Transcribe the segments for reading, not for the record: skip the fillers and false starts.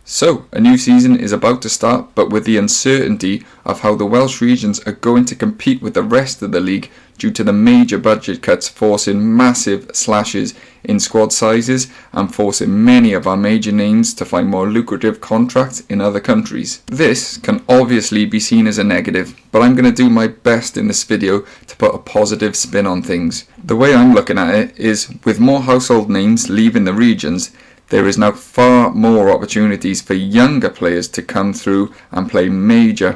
So, a new season is about to start, but with the uncertainty of how the Welsh regions are going to compete with the rest of the league due to the major budget cuts forcing massive slashes in squad sizes and forcing many of our major names to find more lucrative contracts in other countries. This can obviously be seen as a negative, but I'm going to do my best in this video to put a positive spin on things. The way I'm looking at it is, with more household names leaving the regions, there is now far more opportunities for younger players to come through and play major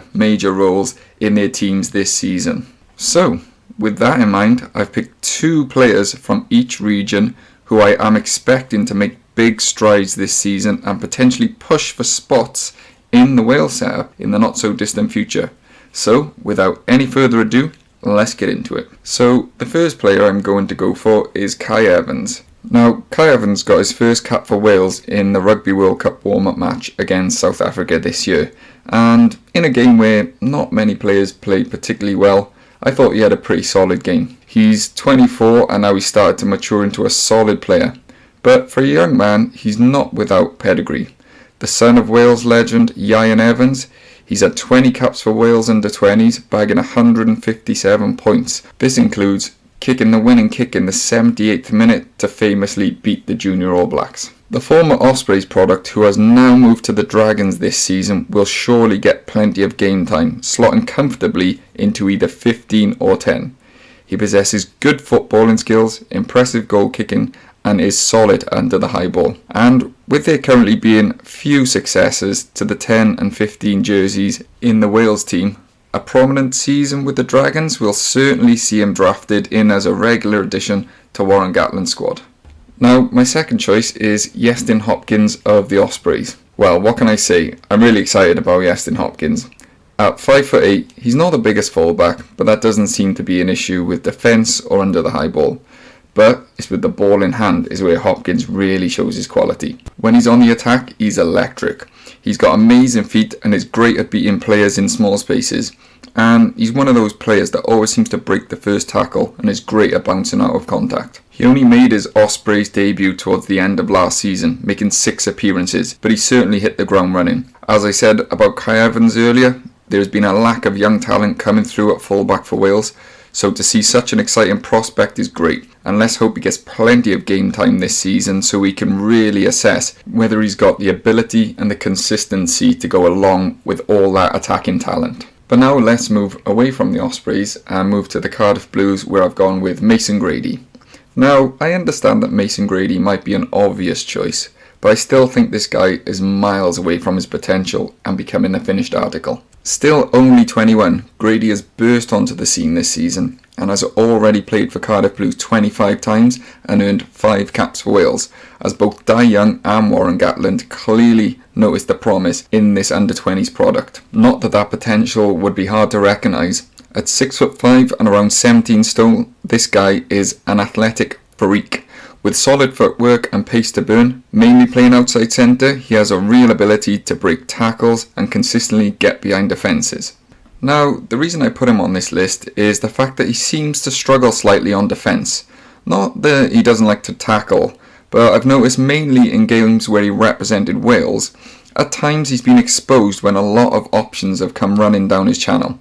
roles in their teams this season. So, with that in mind, I've picked 2 players from each region who I am expecting to make big strides this season and potentially push for spots in the Wales setup in the not so distant future. So, without any further ado, let's get into it. So, the first player I'm going to go for is Kai Evans. Now, Kai Evans got his first cap for Wales in the Rugby World Cup warm-up match against South Africa this year, and in a game where not many players played particularly well, I thought he had a pretty solid game. He's 24 and now he's started to mature into a solid player, but for a young man, he's not without pedigree. The son of Wales legend Ieuan Evans, he's had 20 caps for Wales under-20s, bagging 157 points. This includes kicking the winning kick in the 78th minute to famously beat the Junior All Blacks. The former Ospreys product, who has now moved to the Dragons this season, will surely get plenty of game time, slotting comfortably into either 15 or 10. He possesses good footballing skills, impressive goal kicking, and is solid under the high ball. And with there currently being few successors to the 10 and 15 jerseys in the Wales team, a prominent season with the Dragons will certainly see him drafted in as a regular addition to Warren Gatland's squad. Now, my second choice is Iestyn Hopkins of the Ospreys. Well, what can I say? I'm really excited about Iestyn Hopkins. At 5'8", he's not the biggest fullback, but that doesn't seem to be an issue with defence or under the high ball. But it's with the ball in hand is where Hopkins really shows his quality. When he's on the attack, he's electric. He's got amazing feet and is great at beating players in small spaces. And he's one of those players that always seems to break the first tackle and is great at bouncing out of contact. He only made his Ospreys debut towards the end of last season, making 6 appearances, but he certainly hit the ground running. As I said about Kai Evans earlier, there's been a lack of young talent coming through at fullback for Wales, so to see such an exciting prospect is great, and let's hope he gets plenty of game time this season so we can really assess whether he's got the ability and the consistency to go along with all that attacking talent. But now let's move away from the Ospreys and move to the Cardiff Blues, where I've gone with Mason Grady. Now, I understand that Mason Grady might be an obvious choice, but I still think this guy is miles away from his potential and becoming a finished article. Still only 21, Grady has burst onto the scene this season and has already played for Cardiff Blues 25 times and earned 5 caps for Wales, as both Dai Young and Warren Gatland clearly noticed the promise in this under-20s product. Not that that potential would be hard to recognise. At 6'5" and around 17 stone, this guy is an athletic freak. With solid footwork and pace to burn, mainly playing outside centre, he has a real ability to break tackles and consistently get behind defences. Now, the reason I put him on this list is the fact that he seems to struggle slightly on defence. Not that he doesn't like to tackle, but I've noticed mainly in games where he represented Wales, at times he's been exposed when a lot of options have come running down his channel.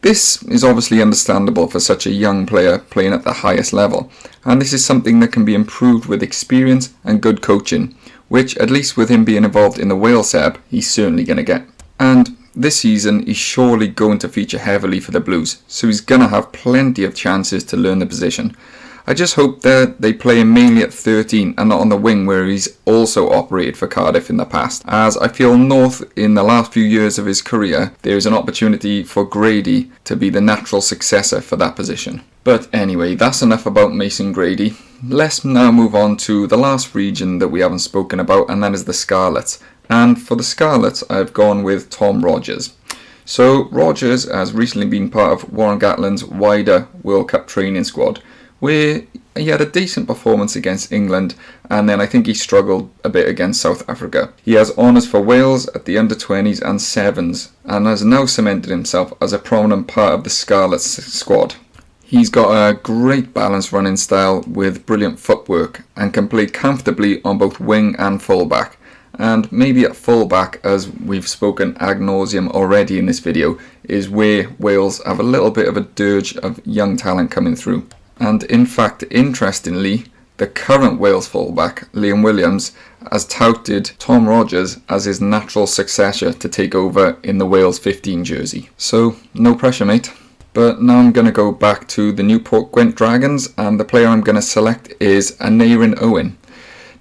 This is obviously understandable for such a young player playing at the highest level, and this is something that can be improved with experience and good coaching, which, at least with him being involved in the Wales setup, he's certainly going to get. And this season he's surely going to feature heavily for the Blues, so he's going to have plenty of chances to learn the position. I just hope that they play him mainly at 13 and not on the wing where he's also operated for Cardiff in the past, as I feel North in the last few years of his career there is an opportunity for Grady to be the natural successor for that position. But anyway, that's enough about Mason Grady. Let's now move on to the last region that we haven't spoken about, and that is the Scarlets. And for the Scarlets I've gone with Tom Rogers. So Rogers has recently been part of Warren Gatland's wider World Cup training squad, where he had a decent performance against England, and then I think he struggled a bit against South Africa. He has honours for Wales at the under-20s and 7s, and has now cemented himself as a prominent part of the Scarlets squad. He's got a great balanced running style with brilliant footwork, and can play comfortably on both wing and fullback, And maybe at fullback, as we've spoken ad nauseum already in this video, is where Wales have a little bit of a dirge of young talent coming through. And in fact, interestingly, the current Wales fullback, Liam Williams, has touted Tom Rogers as his natural successor to take over in the Wales 15 jersey. So, no pressure, mate. But now I'm going to go back to the Newport Gwent Dragons, and the player I'm going to select is Aneurin Owen.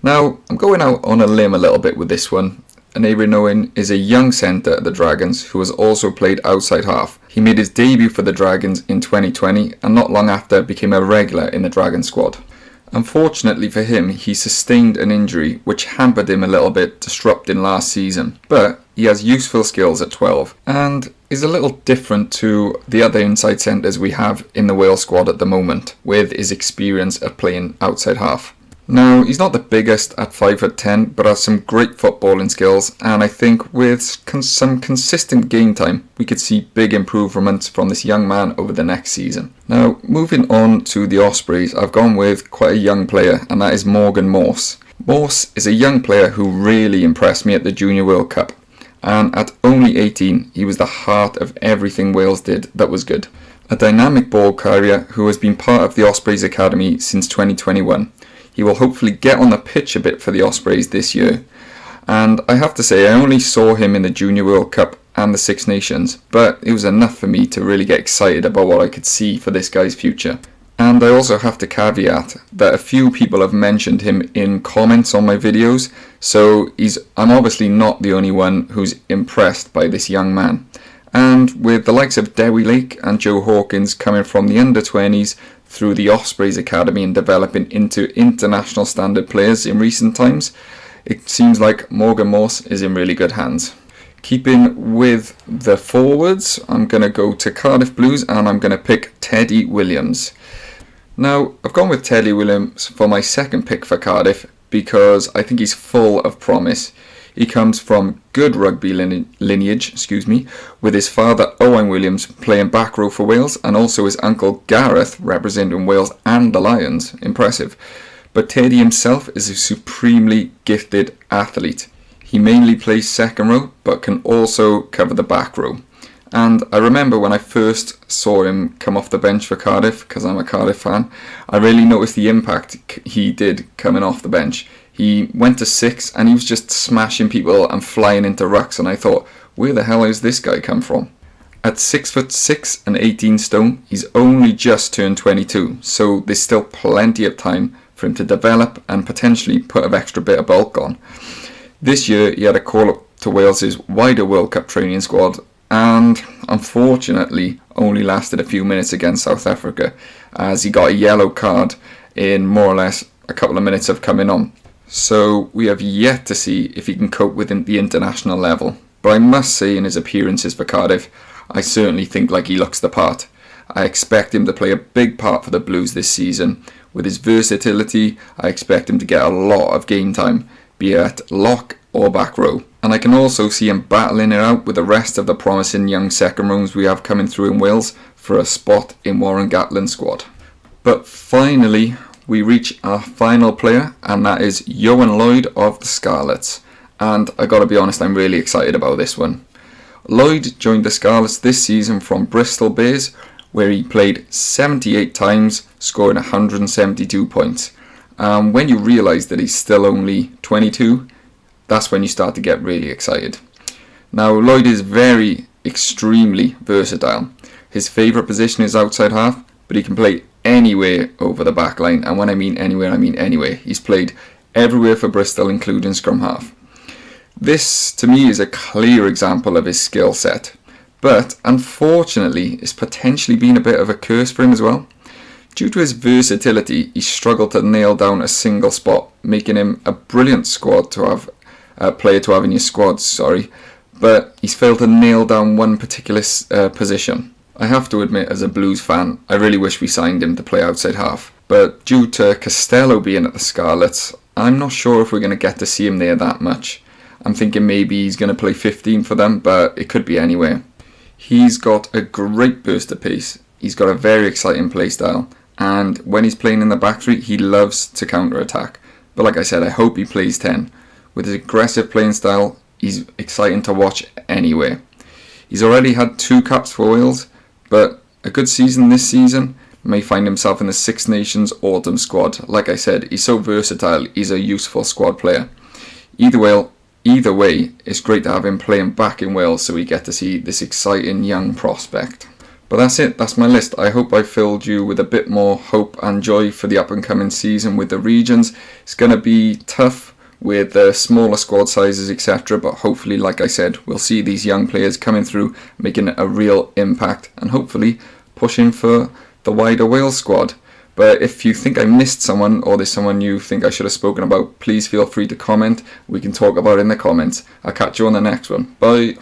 Now, I'm going out on a limb a little bit with this one. Aneurin Owen is a young centre at the Dragons who has also played outside half. He made his debut for the Dragons in 2020 and not long after became a regular in the Dragon squad. Unfortunately for him, he sustained an injury which hampered him a little bit, disrupting last season. But he has useful skills at 12 and is a little different to the other inside centres we have in the Wales squad at the moment, with his experience of playing outside half. Now, he's not the biggest at 5'10", but has some great footballing skills, and I think with some consistent game time, we could see big improvements from this young man over the next season. Now, moving on to the Ospreys, I've gone with quite a young player, and that is Morgan Morse. Morse is a young player who really impressed me at the Junior World Cup, and at only 18, he was the heart of everything Wales did that was good. A dynamic ball carrier who has been part of the Ospreys Academy since 2021. He will hopefully get on the pitch a bit for the Ospreys this year. And I have to say, I only saw him in the Junior World Cup and the Six Nations, but it was enough for me to really get excited about what I could see for this guy's future. And I also have to caveat that a few people have mentioned him in comments on my videos, so I'm obviously not the only one who's impressed by this young man. And with the likes of Dewi Lake and Joe Hawkins coming from the under-20s through the Ospreys Academy and developing into international standard players in recent times, it seems like Morgan Morse is in really good hands. Keeping with the forwards, I'm going to go to Cardiff Blues and I'm going to pick Teddy Williams. Now, I've gone with Teddy Williams for my second pick for Cardiff because I think he's full of promise. He comes from good rugby lineage, with his father Owen Williams playing back row for Wales and also his uncle Gareth representing Wales and the Lions. Impressive. But Teddy himself is a supremely gifted athlete. He mainly plays second row but can also cover the back row. And I remember when I first saw him come off the bench for Cardiff, because I'm a Cardiff fan, I really noticed the impact he did coming off the bench. He went to 6 and he was just smashing people and flying into rucks, and I thought, where the hell has this guy come from? At 6'6" and 18 stone, he's only just turned 22, so there's still plenty of time for him to develop and potentially put an extra bit of bulk on. This year he had a call up to Wales's wider World Cup training squad and unfortunately only lasted a few minutes against South Africa, as he got a yellow card in more or less a couple of minutes of coming on. So we have yet to see if he can cope with the international level. But I must say, in his appearances for Cardiff, I certainly think like he looks the part. I expect him to play a big part for the Blues this season. With his versatility, I expect him to get a lot of game time, be it lock or back row. And I can also see him battling it out with the rest of the promising young second rows we have coming through in Wales for a spot in Warren Gatland's squad. But finally, we reach our final player, and that is Ioan Lloyd of the Scarlets. And I gotta be honest, I'm really excited about this one. Lloyd joined the Scarlets this season from Bristol Bears, where he played 78 times, scoring 172 points. When you realise that he's still only 22, that's when you start to get really excited. Now, Lloyd is extremely versatile. His favourite position is outside half, but he can play anywhere over the back line, and when I mean anywhere, I mean anywhere. He's played everywhere for Bristol, including scrum half. This, to me, is a clear example of his skill set, but unfortunately, it's potentially been a bit of a curse for him as well. Due to his versatility, he struggled to nail down a single spot, making him a brilliant player to have in your squad, but he's failed to nail down one particular position. I have to admit, as a Blues fan, I really wish we signed him to play outside half. But due to Costello being at the Scarlets, I'm not sure if we're going to get to see him there that much. I'm thinking maybe he's going to play 15 for them, but it could be anywhere. He's got a great burst of pace, he's got a very exciting play style, and when he's playing in the back three, he loves to counter-attack. But like I said, I hope he plays 10. with his aggressive playing style, he's exciting to watch anyway. He's already had 2 caps for Wales, but a good season this season may find himself in the Six Nations autumn squad. Like I said, he's so versatile, he's a useful squad player. Either way, it's great to have him playing back in Wales so we get to see this exciting young prospect. But that's it, that's my list. I hope I filled you with a bit more hope and joy for the up and coming season with the regions. It's going to be tough with the smaller squad sizes, etc. But hopefully, like I said, we'll see these young players coming through, making a real impact and hopefully pushing for the wider Wales squad. But if you think I missed someone or there's someone you think I should have spoken about, please feel free to comment. We can talk about it in the comments. I'll catch you on the next one. Bye.